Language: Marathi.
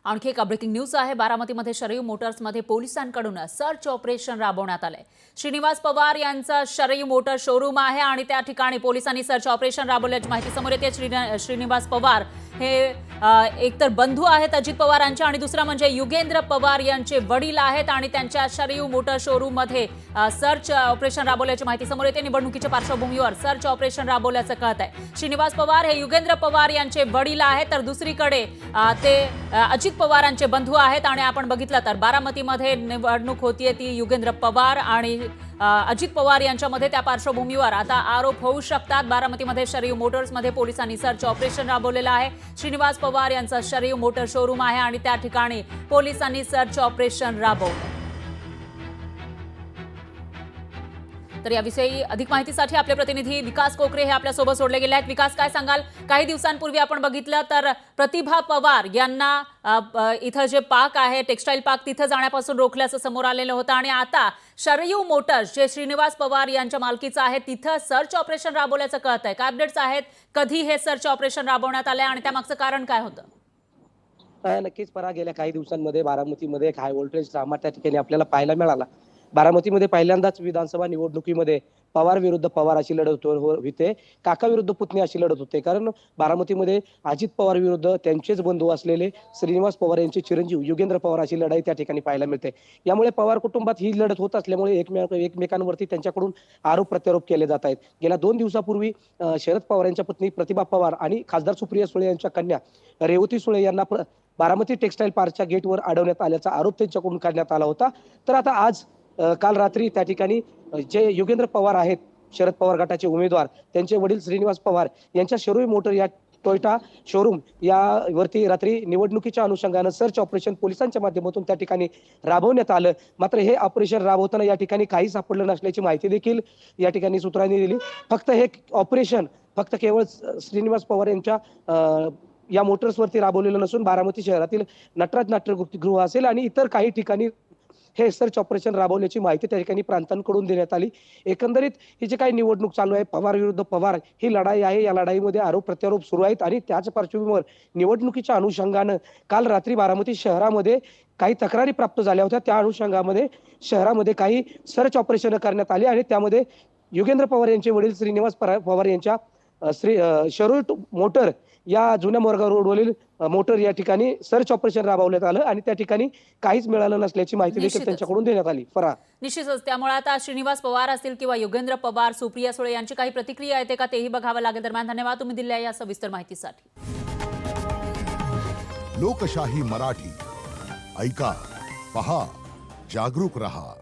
आणखी एक ब्रेकिंग न्यूज आहे। बारामतीमध्ये शरयू मोटर्समध्ये पोलिसांकडून सर्च ऑपरेशन राबवण्यात आले। श्रीनिवास पवार यांचा शरयू मोटर शोरूम आहे आणि त्या ठिकाणी पोलिसांनी सर्च ऑपरेशन राबवल्याची माहिती समोर येते। श्रीनिवास पवार हे एकतर बंधू आहेत अजित पवारांचे आणि दुसरा म्हणजे युगेंद्र पवार यांचे वडील आहेत आणि त्यांच्या शरयू मोटर शोरूम मध्ये सर्च ऑपरेशन राबवल्याची माहिती समोर येते। निवडणुकीच्या पार्श्वभूमीवर सर्च ऑपरेशन राबवल्याचं कळत आहे। श्रीनिवास पवार हे युगेंद्र पवार यांचे वडील आहेत तर दुसरीकडे ते अजित पवारांचे बंधू आहेत आणि आपण बघितलं तर बारामतीमध्ये निवडणूक होतीये ती युगेंद्र पवार आणि अजित पवार यांच्यामध्ये त्या पार्श्वभूमीवर आता आरोप होऊ शकतात। बारामतीमध्ये शरयू मोटर्समध्ये पोलिसांनी सर्च ऑपरेशन राबवलेलं आहे। श्रीनिवास पवार यांचा शरयू मोटर शोरूम आहे आणि त्या ठिकाणी पोलिसांनी सर्च ऑपरेशन राबवलं। तर याविषयी अधिक माहितीसाठी आपले प्रतिनिधी विकास कोकरे हे आपल्या सोबत जोडले गेले आहेत। विकास, काय सांगाल? काही दिवसांपूर्वी आपण बघितलं तर प्रतिभा पवार यांना इथं जे पार्क आहे टेक्सटाईल पार्क तिथं जाण्यापासून रोखल्याचं समोर आलेलं होतं आणि आता शरयू मोटर्स जे श्रीनिवास पवार यांच्या मालकीचं आहे तिथं सर्च ऑपरेशन राबवल्याचं कळत आहे। काय अपडेट्स आहेत? कधी हे सर्च ऑपरेशन राबवण्यात आलंय आणि त्यामागचं कारण काय होतं? नक्कीच परा, गेल्या काही दिवसांमध्ये बारामतीमध्ये एक हाय व्होल्टेज ड्रामा त्या ठिकाणी आपल्याला पाहायला मिळाला। बारामतीमध्ये पहिल्यांदाच विधानसभा निवडणुकीमध्ये पवार विरुद्ध पवार अशी लढत होते, काका विरुद्ध पुतणी अशी लढत होते। कारण बारामतीमध्ये अजित पवार विरुद्ध त्यांचेच बंधू असलेले श्रीनिवास पवार यांचे चिरंजीव युगेंद्र पवार अशी लढाई त्या ठिकाणी पाहायला मिळते। यामुळे पवार कुटुंबात ही लढत होत असल्यामुळे एकमेकांवरती त्यांच्याकडून आरोप प्रत्यारोप केले जात आहेत। गेल्या 2 दिवसापूर्वी शरद पवार यांच्या पत्नी प्रतिभा पवार आणि खासदार सुप्रिया सुळे यांच्या कन्या रेवती सुळे यांना बारामती टेक्सटाईल पार्कच्या गेटवर अडवण्यात आल्याचा आरोप त्यांच्याकडून करण्यात आला होता। तर आता आज काल रात्री त्या ठिकाणी जे युगेंद्र पवार आहेत, शरद पवार गटाचे उमेदवार, त्यांचे वडील श्रीनिवास पवार यांच्या शरयू मोटर या टोयोटा शोरूम यावरती रात्री निवडणुकीच्या अनुषंगानं सर्च ऑपरेशन पोलिसांच्या माध्यमातून त्या ठिकाणी राबवण्यात आलं। मात्र हे ऑपरेशन राबवताना या ठिकाणी काही सापडलं नसल्याची माहिती देखील या ठिकाणी सूत्रांनी दिली। फक्त हे ऑपरेशन केवळ श्रीनिवास पवार यांच्या या मोटर्सवरती राबवलेलं नसून बारामती शहरातील नटराज नाट्यगृह असेल आणि इतर काही ठिकाणी हे सर्च ऑपरेशन राबवण्याची माहिती त्या ठिकाणी प्रांतांकडून देण्यात आली। एकंदरीत ही जी काही निवडणूक चालू आहे पवार विरुद्ध पवार ही लढाई आहे, या लढाईमध्ये आरोप प्रत्यारोप सुरू आहेत आणि त्याच पार्श्वभूमीवर निवडणुकीच्या अनुषंगानं काल रात्री बारामती शहरामध्ये काही तक्रारी प्राप्त झाल्या होत्या। त्या अनुषंगामध्ये शहरामध्ये काही सर्च ऑपरेशन करण्यात आली आणि त्यामध्ये युगेंद्र पवार यांचे वडील श्रीनिवास पवार यांच्या शरयू मोटर या जुन्या मोरगाव रोडवरील मोटर या ठिकाणी सर्च ऑपरेशन राबवण्यात आलं आणि त्या ठिकाणी काहीच मिळालं नसल्याची माहिती देखील त्यांच्याकडून देण्यात आली। फरा, निश्चितच त्यामुळे आता श्रीनिवास पवार असतील किंवा युगेंद्र पवार, सुप्रिया सुळे यांची काही प्रतिक्रिया येते का तेही बघावं लागेल। दरम्यान धन्यवाद तुम्ही दिलेल्या या सविस्तर माहितीसाठी। लोकशाही मराठी ऐका, पहा, जागरूक रहा।